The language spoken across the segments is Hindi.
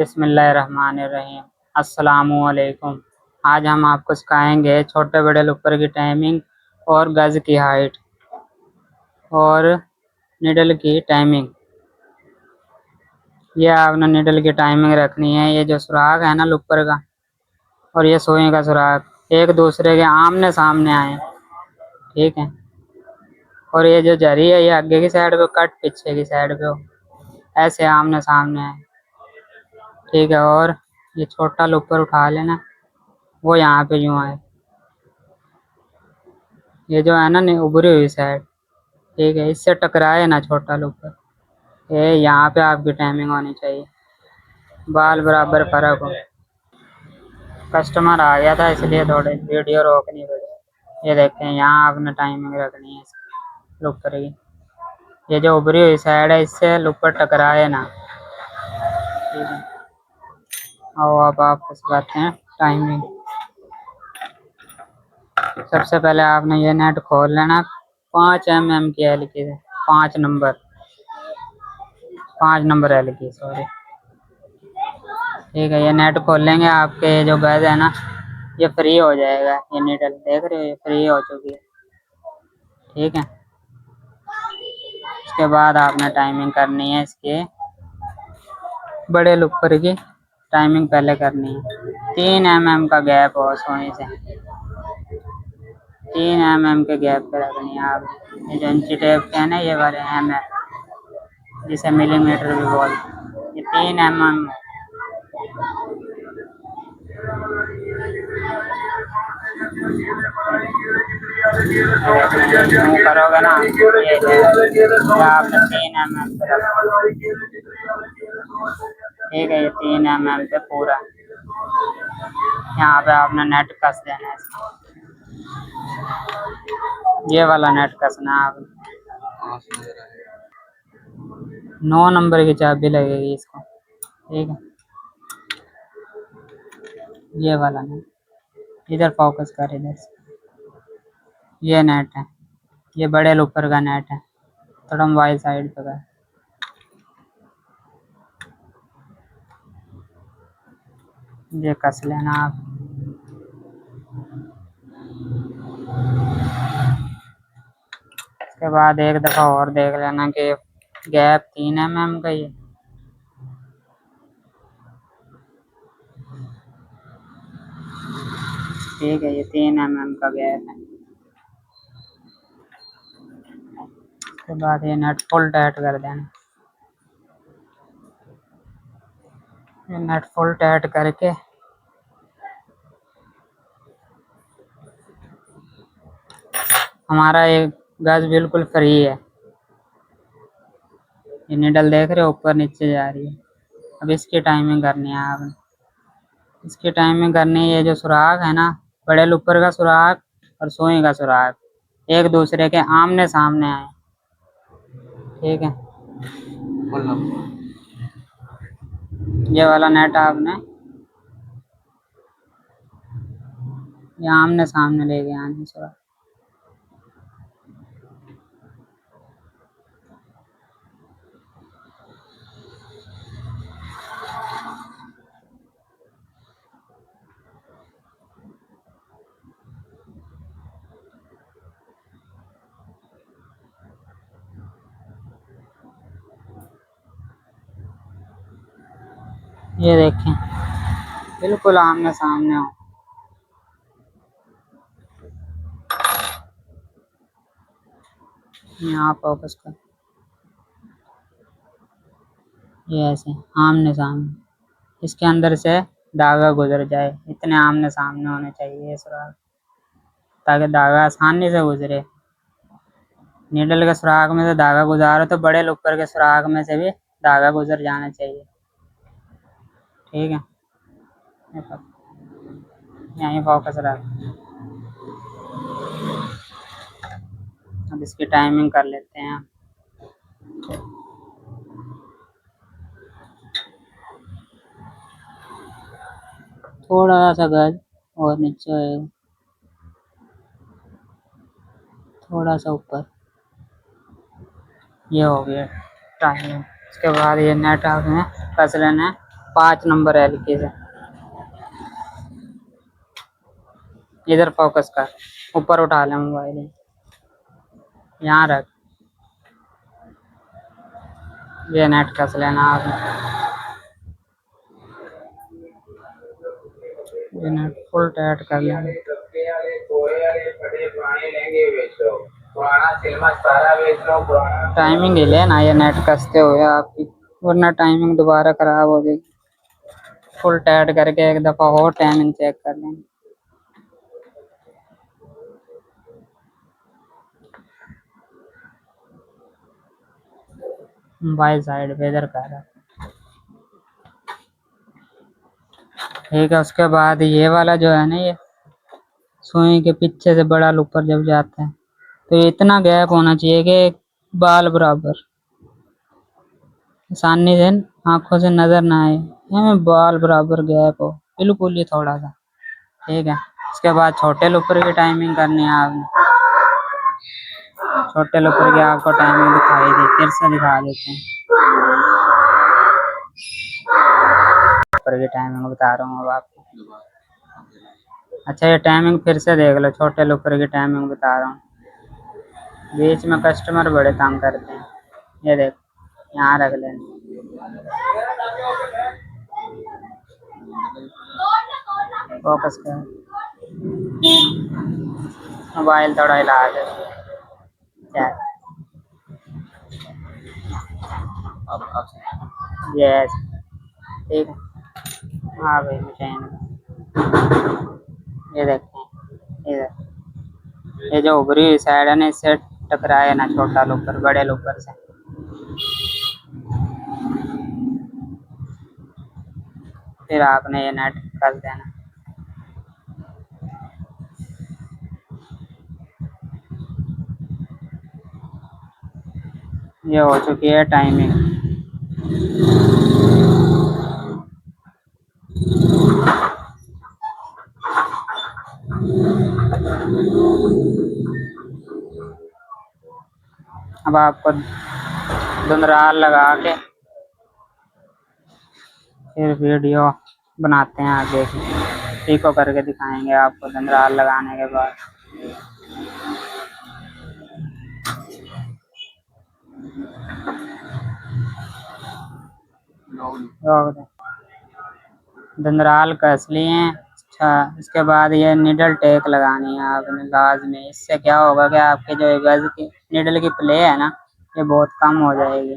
बिस्मिल्लाहिर्रहमानिर्रहीम। अस्सलामुअलैकुम। आज हम आपको सिखाएंगे छोटे बड़े लुपर की टाइमिंग और गज़ की हाइट और निडल की टाइमिंग। ये आपने निडल की टाइमिंग रखनी है। ये जो सुराख है ना लुपर का और ये सुई का सुराख एक दूसरे के आमने सामने आए, ठीक है। और ये जो जरी है ये आगे की साइड पे कट पीछे की साइड पे हो, ऐसे आमने सामने आए, ठीक है। और ये छोटा लुपर उठा लेना, वो यहाँ पे यूँ आए, ये जो है ना उभरी हुई साइड, ठीक है। इससे टकराए ना छोटा लुपर। ये यहाँ पे आपकी टाइमिंग होनी चाहिए, बाल बराबर फर्क हो। कस्टमर आ गया था इसलिए थोड़ी वीडियो रोकनी पड़ी। ये देखें, यहाँ आपने टाइमिंग रखनी है लुपर की। ये जो उभरी हुई साइड है इससे लुपर टकराए ना, ठीक है। और अब आपको सिखाते हैं टाइमिंग। सबसे पहले आपने ये नेट खोल लेना 5 mm की एल की, 5 नंबर एल की, सॉरी, ठीक है। ये नेट खोल लेंगे, आपके जो गज है ना ये फ्री हो जाएगा। ये नीडल देख रहे हो, ये फ्री हो चुकी है, ठीक है। उसके बाद आपने टाइमिंग करनी है इसके बड़े लुपर की। टाइमिंग पहले करनी है 3 mm का गैप हो सोने से, 3 mm के गैप पे रखनी है आप। ये जो इंची टेप के है ना ये वाले mm, जिसे मिलीमीटर भी बोलते, ये 3 mm करोगे ना, ये आपने 3 mm पे रखना, ठीक है। ये 3 mm पे पूरा यहाँ पे आपने नेट कस देना है। ये वाला नेट कसना है आप। 9 नंबर की चाबी लगेगी इसको, ठीक है। ये वाला नेट इधर फोकस कर, इधर से। ये नेट है, ये बड़े लुपर का नेट है, थोड़ा मोबाइल साइड पे कर। ये कस लेना आप। उसके बाद एक दफ़ा और देख लेना कि गैप 3 mm का ही है, ठीक है। ये 3 mm का गैप है। उसके बाद ये नट फुल टाइट कर देना। ये नट फुल टाइट करके हमारा एक गज बिल्कुल फ्री है। ये निडल देख रहे हो ऊपर नीचे जा रही है। अब इसकी टाइमिंग करनी है आपने। इसकी टाइमिंग करनी है, ये जो सुराख है ना बड़े लुपर का सुराख और सुई का सुराख एक दूसरे के आमने सामने आए, ठीक है। ये वाला नेट आपने ये आमने सामने लेके आने सुराख। ये देखें बिल्कुल आमने सामने हो। यहाँ फोकस कर, ये ऐसे आमने सामने, इसके अंदर से धागा गुजर जाए, इतने आमने सामने होने चाहिए सुराख, ताकि धागा आसानी से गुजरे। नीडल के सुराख में से धागा गुजारो तो बड़े लुपर के सुराख में से भी धागा गुजर जाना चाहिए, ठीक है। यहीं फोकस रख। अब इसकी टाइमिंग कर लेते हैं। थोड़ा सा गज और नीचे होएगा, थोड़ा सा ऊपर, ये हो गया टाइमिंग। उसके बाद ये नेट आपने कस लेना है 5 नंबर हल्के से इधर फोकस कर, ऊपर उठा ले मोबाइल, यहाँ रख। ये नेट कस लेना आपने, ये नेट फुल टाइट कर लेना। टाइमिंग ही लेना ये नेट कसते हुए आपकी, वरना टाइमिंग दोबारा खराब हो जाएगी। फुल टाइट करके एक दफ़ा और टाइमिंग चेक कर लेंगे। बाई साइड पे इधर कर, ठीक है। उसके बाद ये वाला जो है ना, ये सुई के पीछे से बड़ा ऊपर जब जाता है तो इतना गैप होना चाहिए कि बाल बराबर सामने से आंखों से नजर ना आए, हमें बाल बराबर गैप हो बिल्कुल ही थोड़ा सा, ठीक है। उसके बाद छोटे लुपर की टाइमिंग करनी है आपने। छोटे लुपर की आपको टाइमिंग दिखाई दी, फिर से दिखा देते हैं। लुपर की टाइमिंग बता रहा हूँ अब आपको। अच्छा ये टाइमिंग फिर से देख लो, छोटे लुपर की टाइमिंग बता रहा हूँ। बीच में कस्टमर बड़े काम करते हैं, ये देख यहाँ रख लेना। फोकस कर, मोबाइल थोड़ा हिला दे, यस ठीक है। हाँ भाई मशीन, ये देखते हैं इधर, ये जो उभरी हुई साइड है ना, इससे टकराए ना छोटा लुपर बड़े लुपर से। फिर आपने ये नेट कर देना। ये हो चुकी है टाइमिंग। अब आपको धुंधराल लगा के फिर वीडियो बनाते हैं आगे की, पीको करके दिखाएंगे आपको धुंधराल लगाने के बाद। धुंधराल कस लिए। अच्छा इसके बाद ये निडल टेक लगानी है आपने लाजमी। इससे क्या होगा कि आपके जो गज की निडल की प्ले है ना, ये बहुत कम हो जाएगी,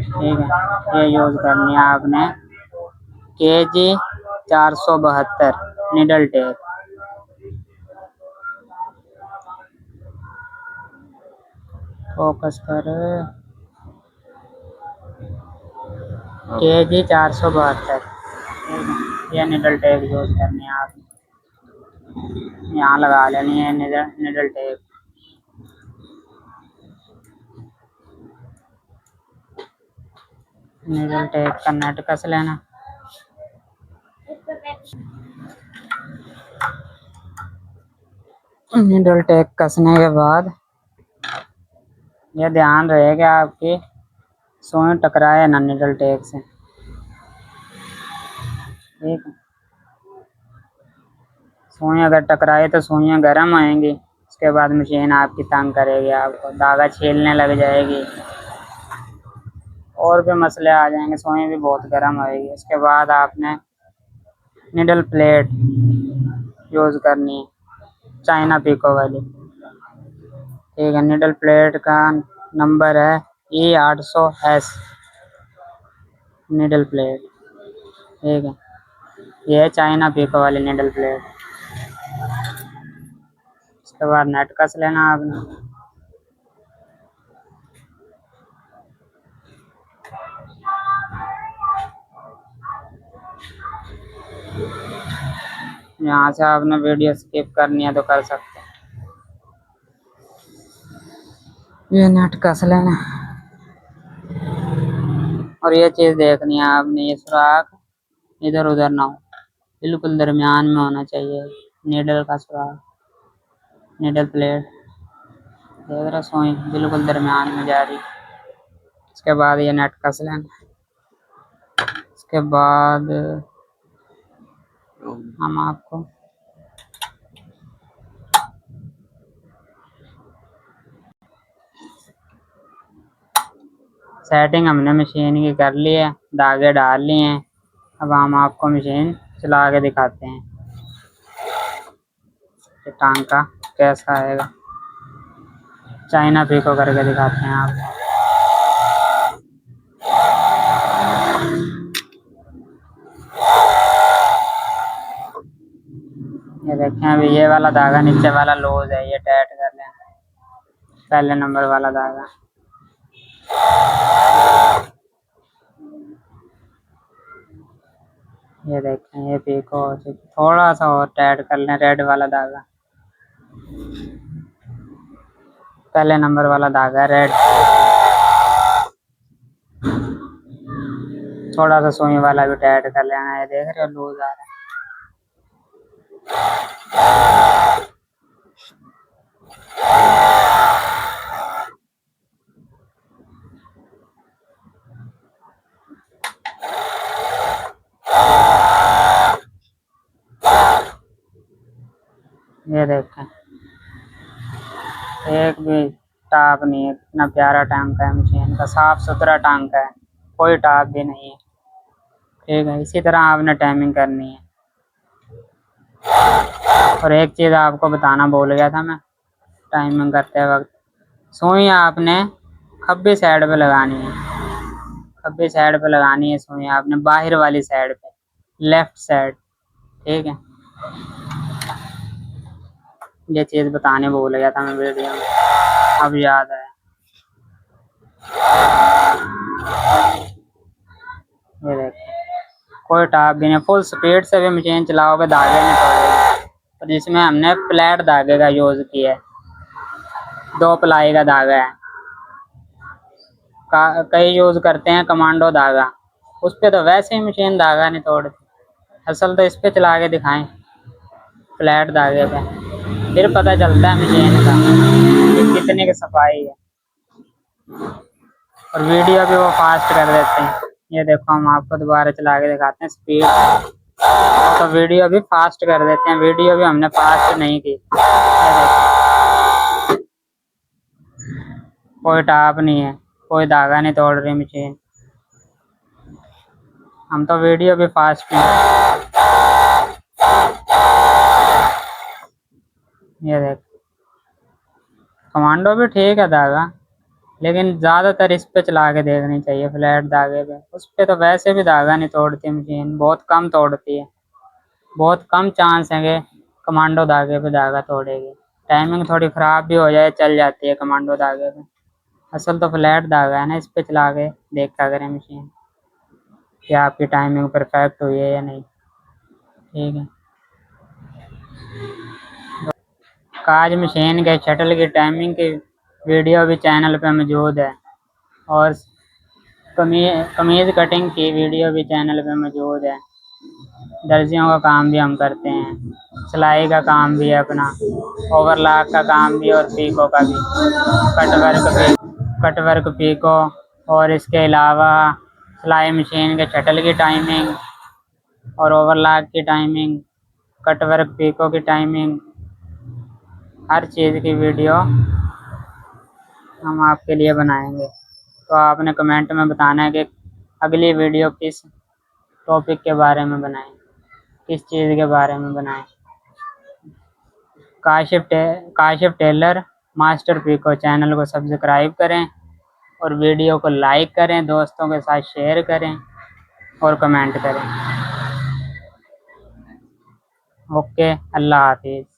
ठीक है। ये यूज़ करनी है आपने KG 472 निडल टेक। फोकस कर, KG 472, ये निडल टेप यूज करनी है आप, यहाँ लगा लेनी है निडल टेप। निडल टेप का नट कस लेना। निडल टेप कसने के बाद ये ध्यान रहे कि आपकी सुई टकराए ना निडल टेप से, ठीक है। सुई अगर टकराए तो सुइयाँ गर्म आएंगी, उसके बाद मशीन आपकी तंग करेगी, आपको धागा छीलने लग जाएगी, और भी मसले आ जाएंगे, सुई भी बहुत गर्म आएगी। उसके बाद आपने निडल प्लेट यूज़ करनी है, चाइना पीको वाली, ठीक है। निडल प्लेट का नंबर है E800S निडल प्लेट, ठीक है। ये है चाइना पीको वाली निडल प्लेट। उसके बाद नेट कस लेना आपने। यहाँ से आपने वीडियो स्किप करनी है तो कर सकते हैं। ये नेट कस लेना, और ये चीज़ देखनी है आपने, ये सुराख इधर उधर ना हो, बिल्कुल दरमियान में होना चाहिए निडल का सुराख। निडल प्लेट देख रहा, सुई बिल्कुल दरमियान में जा रही। उसके बाद ये नेट कस लेना। उसके बाद हम आपको सेटिंग हमने मशीन की कर ली है, धागे डाल लिए हैं। अब हम आपको मशीन चला के दिखाते हैं कि टांका कैसा आएगा। चाइना पीको करके दिखाते हैं आप। ये देखें, अभी ये वाला धागा नीचे वाला लूज है, ये टाइट कर लें। पहले नंबर वाला धागा ये देखें, ये पीको थोड़ा सा और टाइट कर लें। रेड वाला धागा, पहले नंबर वाला धागा रेड। थोड़ा सा सुई वाला भी टाइट कर लेना। ये देख रहे हो लूज आ रहा है। ये देखें, एक भी टाप नहीं है। इतना प्यारा टांका है मशीन का, साफ सुथरा टांका है, कोई टाप भी नहीं है। ठीक है, इसी तरह आपने टाइमिंग करनी है। और एक चीज़ आपको बताना भूल गया था मैं, टाइमिंग करते वक्त सुई आपने खब्बी साइड पे लगानी है। खब्बी साइड पे लगानी है सुई आपने, बाहर वाली साइड पे, लेफ्ट साइड। ठीक है, ये चीज़ बताने भूल गया था मैं वीडियो में, अब याद आया। ये देखो, कोई टाप भी नहीं। फुल स्पीड से भी मशीन चलाओगे धागे नहीं तोड़ेगी। और जिसमें हमने फ्लैट धागे का यूज़ किया है, 2 प्लाई का धागा है। कई यूज़ करते हैं कमांडो धागा, उस पर तो वैसे ही मशीन धागा नहीं तोड़ती। असल तो इस पे चला के दिखाएं, फ्लैट धागे पे, फिर पता चलता है मशीन का कि कितने की सफाई है। और वीडियो भी वो फास्ट कर देते हैं। ये देखो, हम आपको दोबारा चला के दिखाते हैं स्पीड, तो वीडियो भी फास्ट कर देते हैं। वीडियो भी हमने फास्ट नहीं की। ये देखो, कोई टाप नहीं है, कोई धागा नहीं तोड़ रही मशीन। हम तो वीडियो भी फास्ट नहीं। ये देख, कमांडो भी ठीक है धागा, लेकिन ज़्यादातर इस पे चला के देखनी चाहिए, फ्लैट धागे पे। उस पे तो वैसे भी धागा नहीं तोड़ती मशीन, बहुत कम तोड़ती है। बहुत कम चांस है कि कमांडो धागे पे धागा तोड़ेगी। टाइमिंग थोड़ी ख़राब भी हो जाए चल जाती है कमांडो धागे पे। असल तो फ्लैट धागा है ना, इस पे चला के देखा करें मशीन कि आपकी टाइमिंग परफेक्ट हुई है या नहीं। ठीक है, काज मशीन के शटल की टाइमिंग की वीडियो भी चैनल पे मौजूद है। और कमीज़ कटिंग की वीडियो भी चैनल पे मौजूद है। दर्जियों का काम भी हम करते हैं, सिलाई का काम भी है अपना, ओवरलॉक का काम भी और पीको का भी, कटवर्क पीको। और इसके अलावा सिलाई मशीन के शटल की टाइमिंग और ओवरलॉक की टाइमिंग, कटवर्क पीको की टाइमिंग, हर चीज़ की वीडियो हम आपके लिए बनाएंगे। तो आपने कमेंट में बताना है कि अगली वीडियो किस टॉपिक के बारे में बनाएं, किस चीज़ के बारे में बनाएं। Kashif tailor master pico channel को सब्सक्राइब करें और वीडियो को लाइक करें, दोस्तों के साथ शेयर करें और कमेंट करें। ओके, अल्लाह हाफिज़।